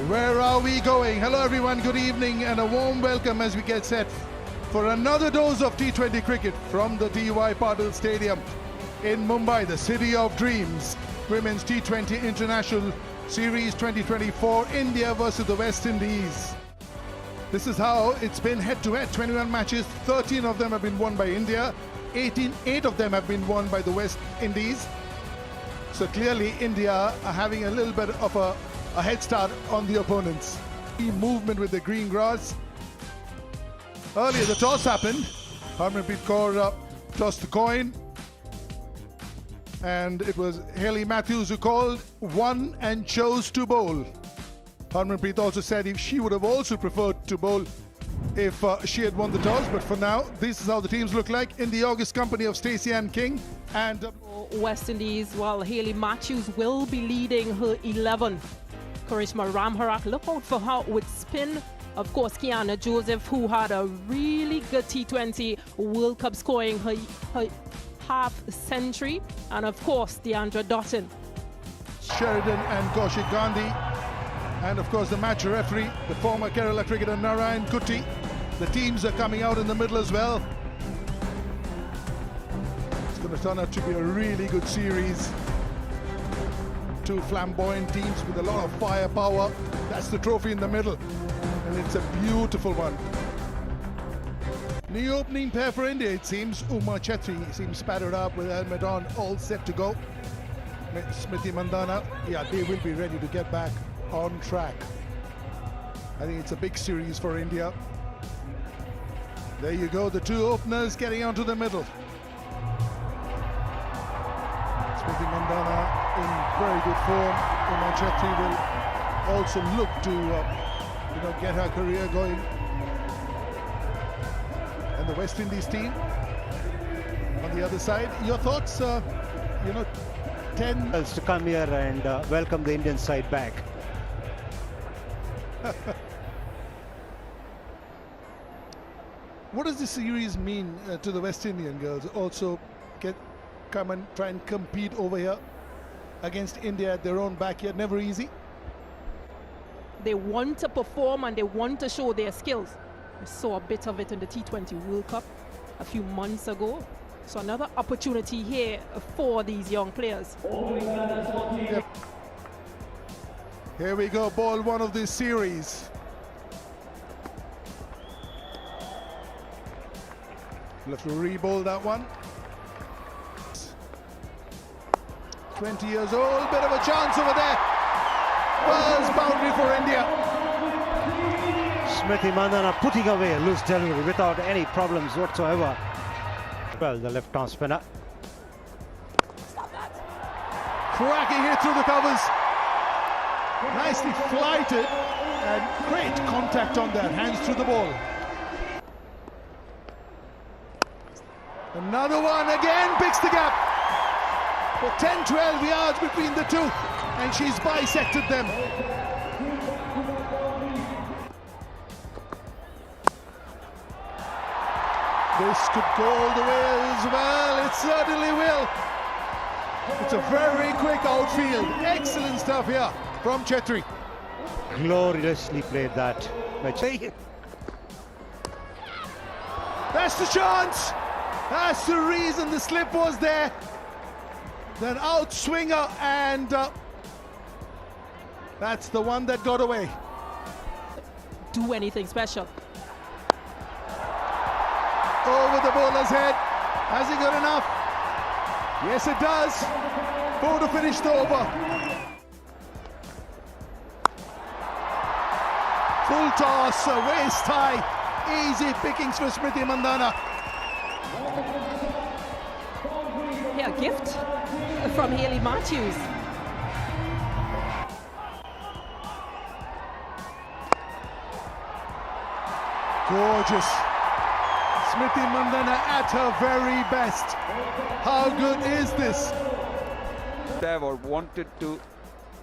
Where are we going? Hello everyone, good evening and a warm welcome as we get set for another dose of T20 cricket from the D.Y. Patil Stadium in Mumbai, the city of dreams. Women's T20 International Series 2024, India versus the West Indies. This is how it's been head-to-head. 21 matches, 13 of them have been won by India, 8 of them have been won by the West Indies. So clearly India are having a little bit of a head start on the opponents. Movement with the green grass. Earlier the toss happened. Harmanpreet Kaur tossed the coin. And it was Hayley Matthews who called, won and chose to bowl. Harmanpreet also said if she would have also preferred to bowl if she had won the toss, but for now, this is how the teams look like in the august company of Stacey Ann King and West Indies. Well, Hayley Matthews will be leading her 11. Karishma Ramharak, look out for her with spin. Of course, Kiana Joseph, who had a really good T20 World Cup, scoring her half century. And of course, Deandra Dottin. Sheridan and Kaushik Gandhi. And of course, the match referee, the former Kerala cricketer Narayan Kutty. The teams are coming out in the middle as well. It's going to turn out to be a really good series. Two flamboyant teams with a lot of firepower. That's the trophy in the middle, and it's a beautiful one. New opening pair for India, it seems. Uma Chetri seems spattered up with helmet on, all set to go. Smriti Mandhana, yeah, they will be ready to get back on track. I think it's a big series for India. There you go, the two openers getting onto the middle. Smriti Mandhana in very good form. Uma Chetri will also look to get her career going. And the West Indies team on the other side. Your thoughts? 10 to come here and welcome the Indian side back. What does this series mean to the West Indian girls? Also come and try and compete over here against India at their own backyard. Never easy. They want to perform and they want to show their skills. I saw a bit of it in the T20 World Cup a few months ago. So another opportunity here for these young players. Yep. Here we go, ball one of this series. Let's re-bowl that one. 20 years old, bit of a chance over there. First boundary for India. Smriti Mandhana putting away a loose delivery without any problems whatsoever. Well, the left-arm spinner. Cracking it through the covers. Nicely flighted and great contact on that. Hands through the ball. Another one again, picks the gap. For 10-12 yards between the two, and she's bisected them. This could go all the way as well. It certainly will. It's a very quick outfield. Excellent stuff here from Chetri. Gloriously played that match. That's the chance. That's the reason the slip was there. Then out swinger, and that's the one that got away. Do anything special. Over the bowler's head. Has he got enough? Yes, it does. 4 to finish the over. Full toss, waist high. Easy pickings for Smriti Mandhana. Yeah, a gift from Hayley Matthews. Gorgeous. Smriti Mandhana at her very best. How good is this? Or wanted to.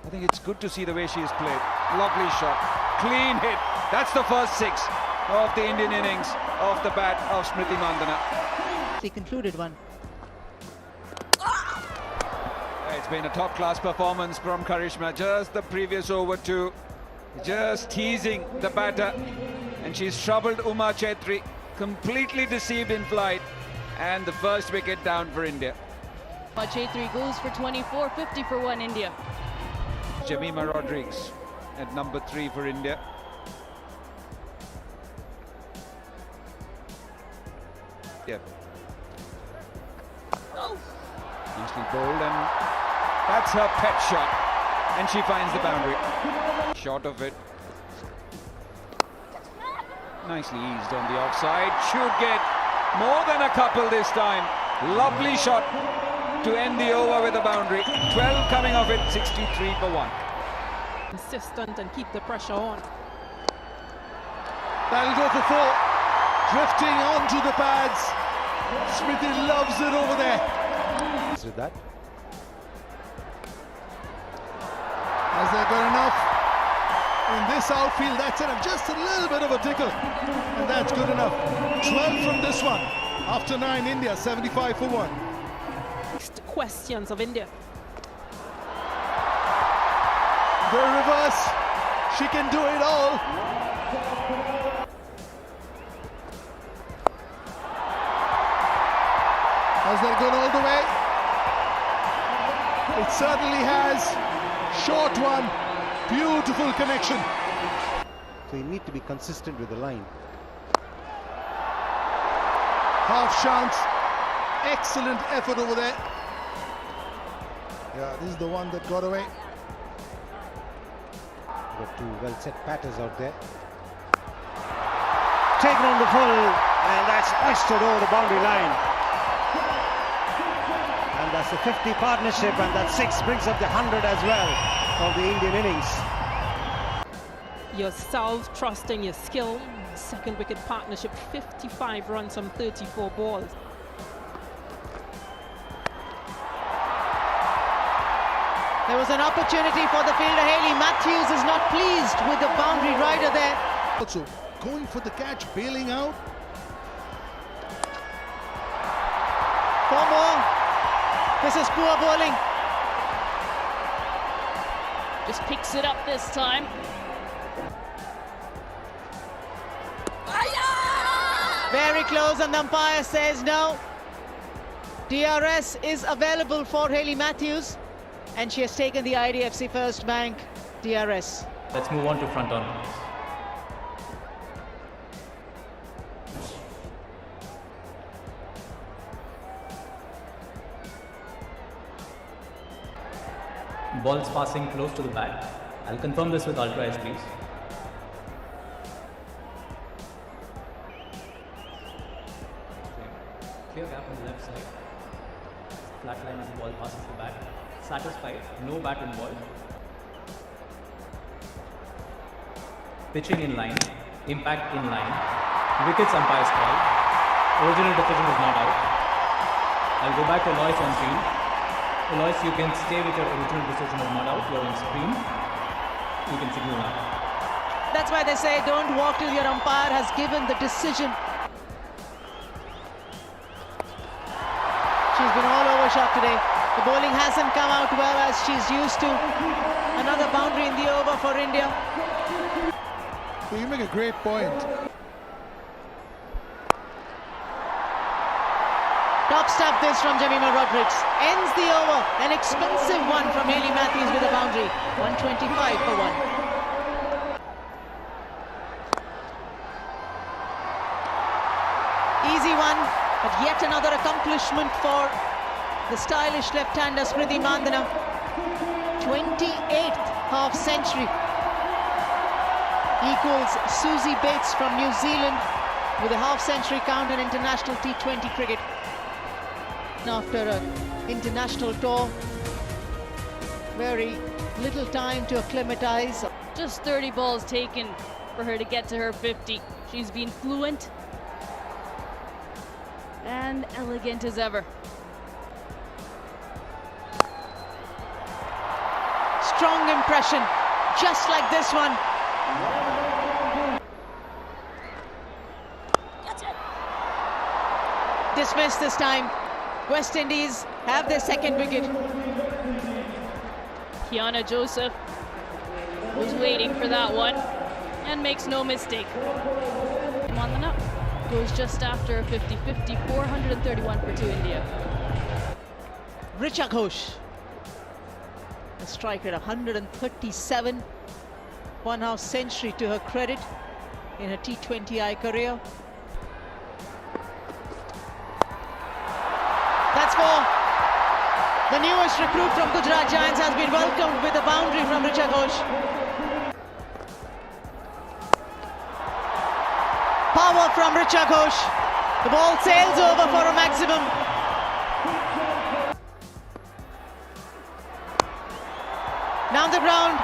I think it's good to see the way she has played. Lovely shot. Clean hit. That's the first 6 of the Indian innings off the bat of Smriti Mandhana. She concluded one. It's been a top-class performance from Karishma. Just the previous over to just teasing the batter, and she's troubled Uma Chetri, completely deceived in flight, and the first wicket down for India. Chetri goes for 24, 50 for 1 India. Jemima Rodrigues at number 3 for India. Yep. Nicely bowled, and that's her pet shot, and she finds the boundary. Short of it. Nicely eased on the offside. Should get more than a couple this time. Lovely shot to end the over with a boundary. 12 coming off it, 63 for 1. Consistent and keep the pressure on. That'll go for 4. Drifting onto the pads. Smriti loves it over there. With that. Has they got enough in this outfield? That's enough. Just a little bit of a tickle, and that's good enough. 12 from this one. After 9, India 75 for 1. Next questions of India. The reverse. She can do it all. Has that gone all the way? It certainly has. Short one. Beautiful connection. So you need to be consistent with the line. Half chance. Excellent effort over there. Yeah, this is the one that got away. Got 2 well set batters out there. Taken on the full, and that's oystered over the boundary line. And that's the 50 partnership, and that 6 brings up the 100 as well of the Indian innings. Your self-trusting, your skill. Second wicket partnership, 55 runs from 34 balls. There was an opportunity for the fielder. Hayley Matthews is not pleased with the boundary rider there. Also going for the catch, bailing out. 4 more. This is poor bowling. Just picks it up this time. Very close, and the umpire says no. DRS is available for Hayley Matthews, and she has taken the IDFC First Bank DRS. Let's move on to front on. Ball's passing close to the bat. I'll confirm this with Ultra S, please. Clear gap on the left side. Flat line as the ball passes the bat. Satisfied, no bat involved. Pitching in line, impact in line. Wickets umpire's call. Original decision is not out. I'll go back to Lois on field. Lois, you can stay with your original decision is not out. You're on screen. You can signal now. That's why they say don't walk till your umpire has given the decision. She's been all over shot today. The bowling hasn't come out well as she's used to. Another boundary in the over for India. So you make a great point. Top stop this from Jemima Rodrigues. Ends the over. An expensive one from Hayley Matthews with a boundary. 125 for 1. Easy one, but yet another accomplishment for the stylish left-hander Smriti Mandhana. 28th half century. Equals Susie Bates from New Zealand with a half century count in international T20 cricket. After an international tour, very little time to acclimatise. Just 30 balls taken for her to get to her 50. She's been fluent and elegant as ever. Strong impression, just like this one. Dismissed this time. West Indies have their second wicket. Kiana Joseph was waiting for that one and makes no mistake. Mandana goes just after a 50-50, 431 for 2 India. Richa Ghosh, a strike rate of 137, one-half century to her credit in her T20I career. That's four. The newest recruit from Gujarat Giants has been welcomed with a boundary from Richa Ghosh. Power from Richa Ghosh. The ball sails over for a maximum. Down the ground.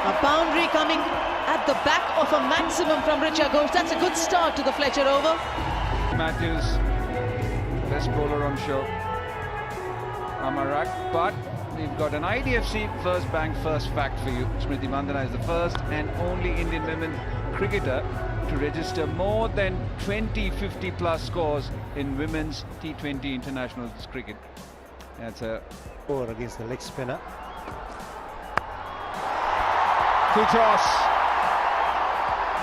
A boundary coming at the back of a maximum from Richa Ghosh. That's a good start to the Fletcher over. Matthews, best bowler on show. Amarak, but we've got an IDFC first bank first fact for you. Smriti Mandana is the first and only Indian women cricketer to register more than 20 50-plus scores in women's T20 international cricket. That's a Over against the leg spinner. full toss,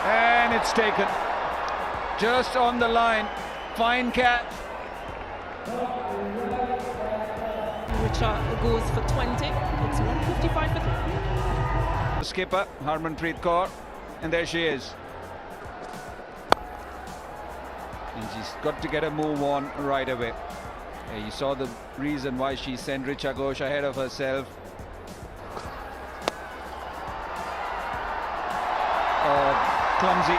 and it's taken just on the line. Fine catch. Richard goes for 20. It's 155 for 3. The skipper, Harmanpreet Kaur, and there she is. And she's got to get a move on right away. Yeah, you saw the reason why she sent Richa Ghosh ahead of herself. Clumsy.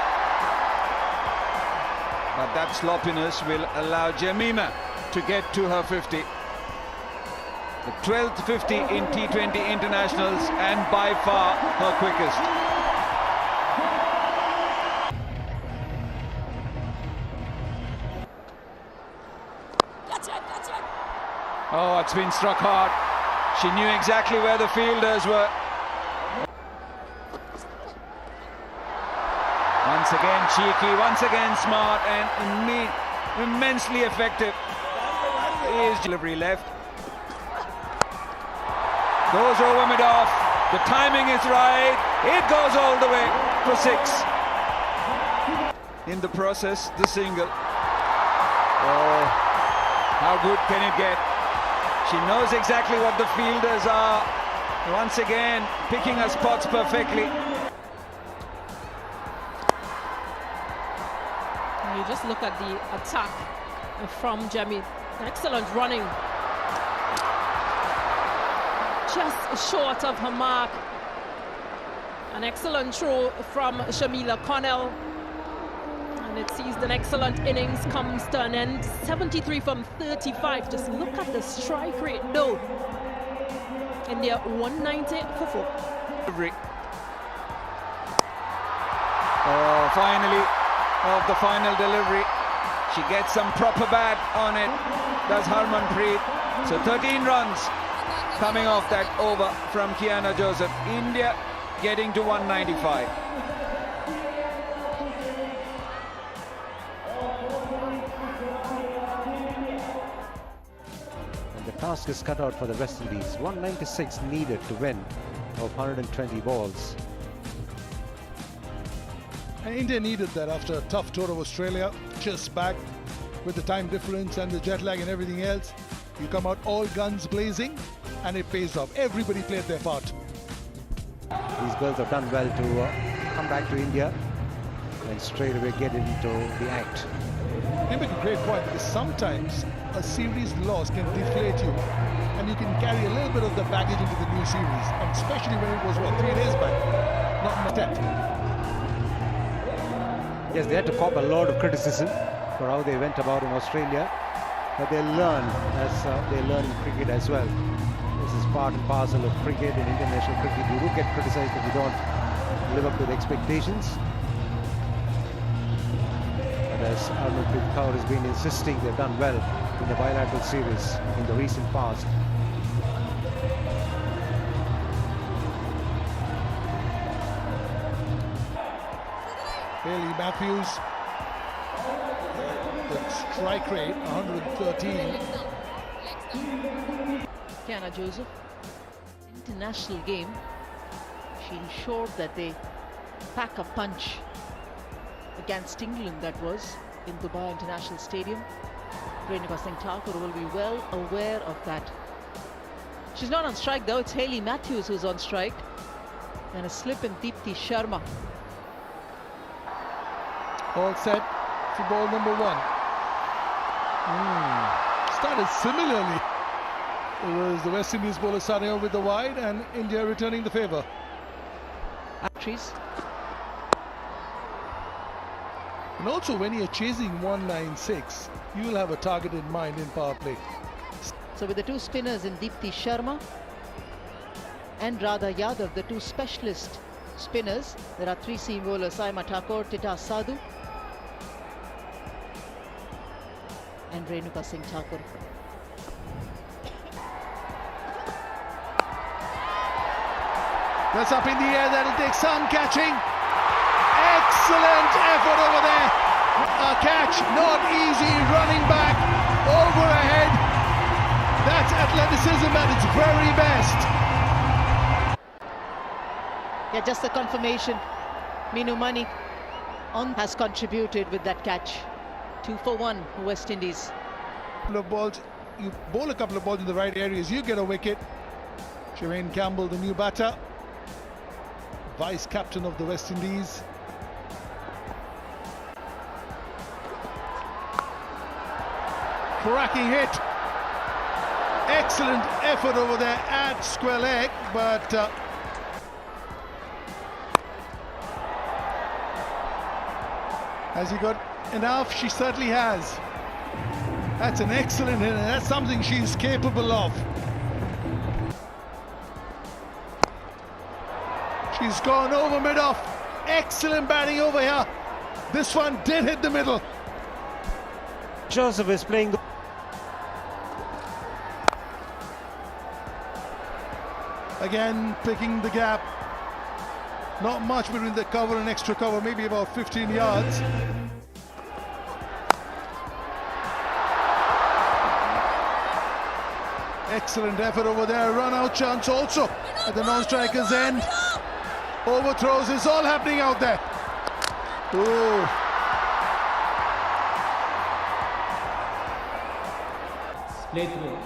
But that sloppiness will allow Jemima to get to her 50. The 12th 50 in T20 internationals and by far her quickest. Oh, it's been struck hard. She knew exactly where the fielders were. Once again cheeky, once again smart, and immensely effective. Is delivery left. Goes over mid-off. The timing is right. It goes all the way for 6. In the process, the single. Oh, how good can it get? She knows exactly what the fielders are. Once again, picking her spots perfectly. You just look at the attack from Jemmy. Excellent running. Just short of her mark. An excellent throw from Shamila Connell. And it sees an excellent innings comes to an end. 73 from 35. Just look at the strike rate though. India 190 for 4. Oh, finally, of the final delivery. She gets some proper bat on it. Does Harmanpreet. So 13 runs coming off that over from Kiana Joseph. India getting to 195. And the task is cut out for the West Indies. 196 needed to win of 120 balls. And India needed that after a tough tour of Australia, just back with the time difference and the jet lag and everything else. You come out all guns blazing and it pays off. Everybody played their part. These girls have done well to come back to India and straight away get into the act. You make a great point because sometimes a series loss can deflate you and you can carry a little bit of the baggage into the new series, and especially when it was, 3 days back, not much that. Yes, they had to cop a lot of criticism for how they went about in Australia, but they learn as they learn in cricket as well. This is part and parcel of cricket. In international cricket, you do get criticized if you don't live up to the expectations. But as Harmanpreet Kaur has been insisting, they've done well in the bilateral series in the recent past. Bailey Matthews, the strike rate 113. Kiana Joseph, international game. She ensured that they pack a punch against England, that was, in Dubai International Stadium. Renuka Singh Thakur will be well aware of that. She's not on strike though, it's Hayley Matthews who's on strike. And a slip in Deepti Sharma. All set for ball number 1. Started similarly. It was the West Indies bowler starting out with the wide and India returning the favour. Trees. And also when you're chasing 196, you will have a target in mind in power play. So with the two spinners in Deepti Sharma and Radha Yadav, the two specialist spinners, there are 3 seam bowlers, Saima Thakur, Tita Sadhu and Renuka Singh Thakur. That's up in the air, that'll take some catching. Excellent effort over there. A catch, not easy, running back, over ahead. That's athleticism at its very best. Yeah, just the confirmation. Meenu Mani has contributed with that catch. 2 for 1 for West Indies. Couple of balls, you bowl a couple of balls in the right areas, you get a wicket. Shireen Campbell, the new batter, vice captain of the West Indies. Cracking hit. Excellent effort over there at square leg, but has he got enough? She certainly has. That's an excellent hit, and that's something she's capable of. She's gone over mid-off. Excellent batting over here. This one did hit the middle. Joseph is playing the Again, picking the gap. Not much between the cover and extra cover, maybe about 15 yards. Excellent effort over there. Run out chance also at the non-striker's end. Overthrows, it's all happening out there. Ooh. Play through.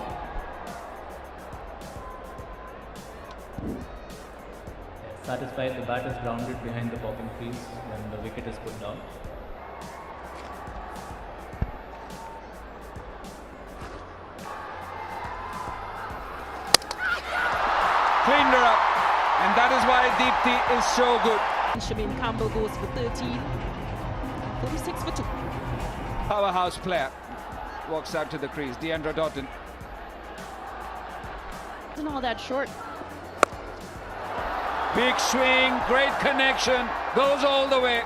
Satisfied, the bat is grounded behind the popping crease when the wicket is put down. Cleaned her up, and that is why Deepti is so good. Shireen Campbell goes for 13. 46 for 2. Powerhouse player walks out to the crease. Deandra Doughton. Isn't all that short. Big swing, great connection, goes all the way.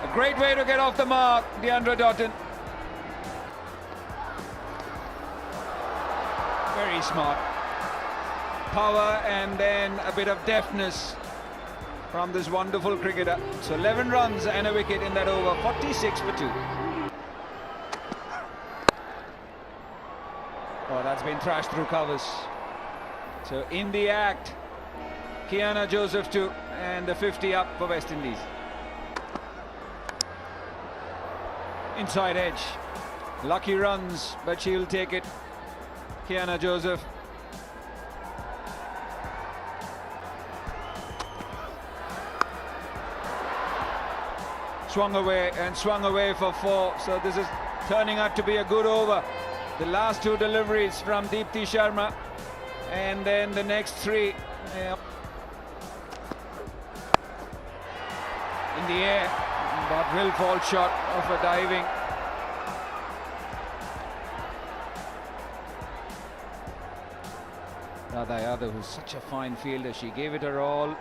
A great way to get off the mark, Deandra Doughton. Very smart. Power and then a bit of deftness from this wonderful cricketer. So 11 runs and a wicket in that over, 46 for 2. Oh, that's been thrashed through covers. So in the act, Kiana Joseph too, and the 50 up for West Indies. Inside edge. Lucky runs, but she'll take it. Kiana Joseph. Swung away for 4. So this is turning out to be a good over. The last 2 deliveries from Deepti Sharma, and then the next 3 in the air, but will fall short of a diving. Radha Yadav, who's such a fine fielder, she gave it her all.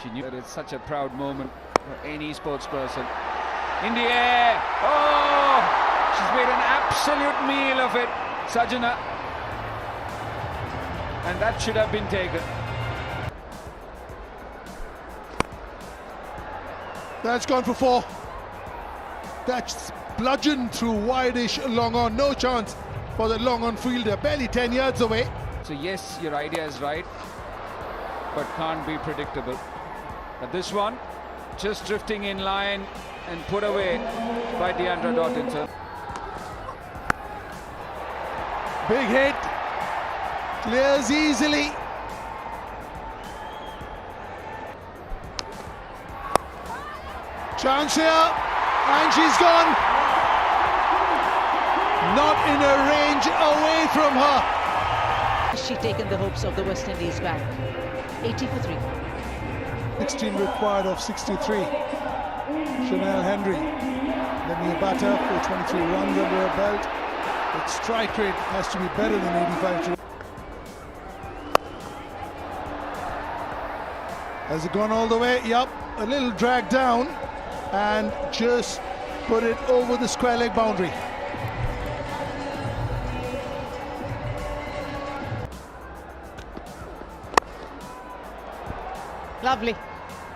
She knew that it's such a proud moment for any sports person. In the air, oh! She's made an absolute meal of it, Sajana. And that should have been taken. That's gone for 4. That's bludgeoned through wide-ish long on. No chance for the long on fielder. Barely 10 yards away. So yes, your idea is right, but can't be predictable. But this one, just drifting in line and put away by Deandra Dottinson. Big hit. Clears easily. Chance here, and she's gone. Not in a range away from her. Has she taken the hopes of the West Indies back? 80 for 3. 16 required of 63. Chanel Henry, the new batter, 423 runs under her belt. Its strike rate has to be better than 85. Has it gone all the way? Yup, a little drag down and just put it over the square leg boundary. Lovely.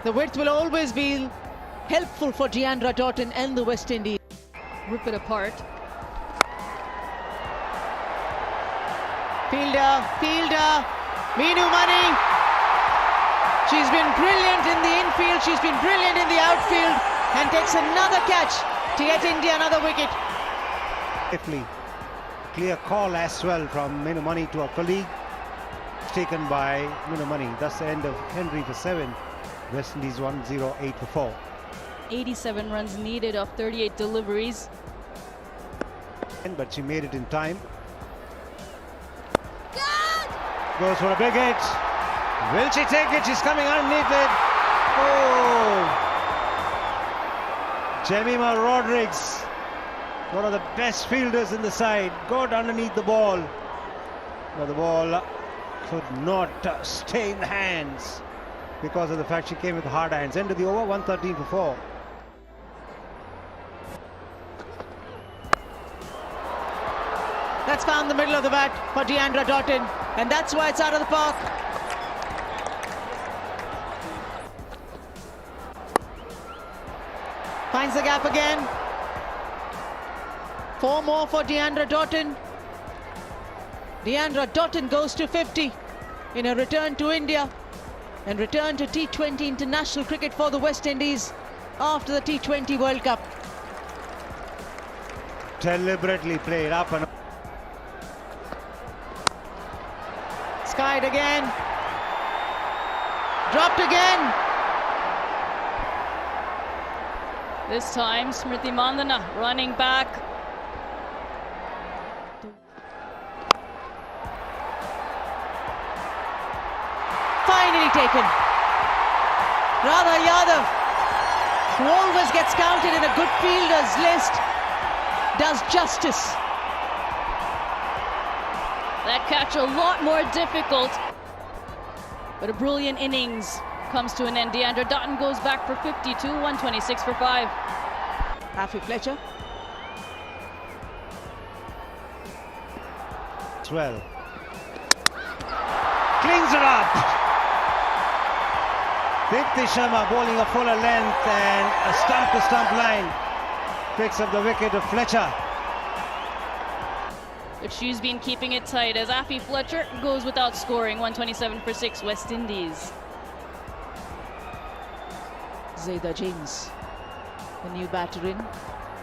The width will always be helpful for Deandra Dottin and the West Indies. Rip it apart. Fielder, Meenu Money. She's been brilliant in the infield, she's been brilliant in the outfield, and takes another catch to get India another wicket. Clear call as well from Meenu Money to a colleague. Taken by Meenu Money. That's the end of Henry for 7. West Indies 1-0, 8 for 4. 87 runs needed off 38 deliveries. But she made it in time. Goes for a big hit. Will she take it? She's coming underneath it. Oh! Jemima Rodrigues, one of the best fielders in the side, got underneath the ball. But the ball could not stay in the hands because of the fact she came with hard hands. End of the over, 113 for 4. That's found the middle of the bat for Deandra Dottin, and that's why it's out of the park. Finds the gap again. 4 more for Deandra Dottin. Deandra Dottin goes to 50 in a return to India and return to T20 international cricket for the West Indies after the T20 World Cup. Deliberately played up and Skied again. Dropped again. This time, Smriti Mandhana running back. Finally taken. Radha Yadav, who always gets counted in a good fielders list, does justice. That catch a lot more difficult, but a brilliant innings comes to an end. Deandra Dottin goes back for 52, 126 for 5. Afi Fletcher. as well. Cleans it up. Dipti Sharma bowling a fuller length and a stump-to-stump line. Picks up the wicket of Fletcher. But she's been keeping it tight as Afi Fletcher goes without scoring. 127 for 6, West Indies. Zayda James, the new batter in.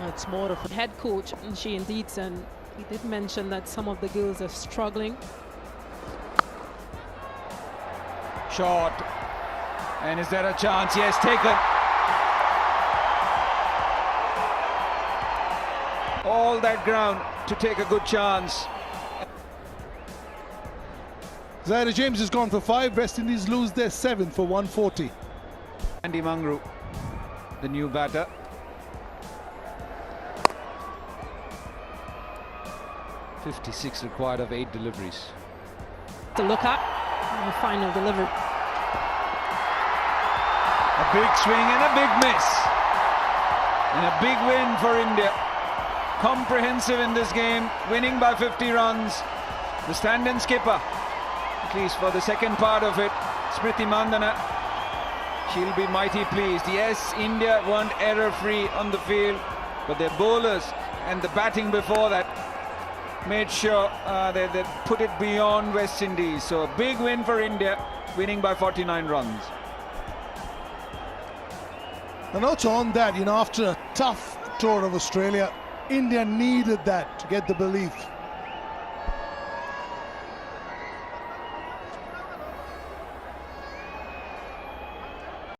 It's more of a Head coach, and she indeed, and he did mention that some of the girls are struggling. Short. And is there a chance? Yes, taken. All that ground to take a good chance. Zayda James has gone for 5. West Indies lose their 7th for 140. Andy Mangru, the new batter. .56 required of 8 deliveries. To look at the final delivery. A big swing and a big miss. And a big win for India. Comprehensive in this game, winning by 50 runs. The stand-in skipper, at least for the second part of it, Smriti Mandhana, she'll be mighty pleased. Yes, India weren't error-free on the field, but their bowlers and the batting before that made sure they put it beyond West Indies. So a big win for India, winning by 49 runs. And also on that, after a tough tour of Australia, India needed that to get the belief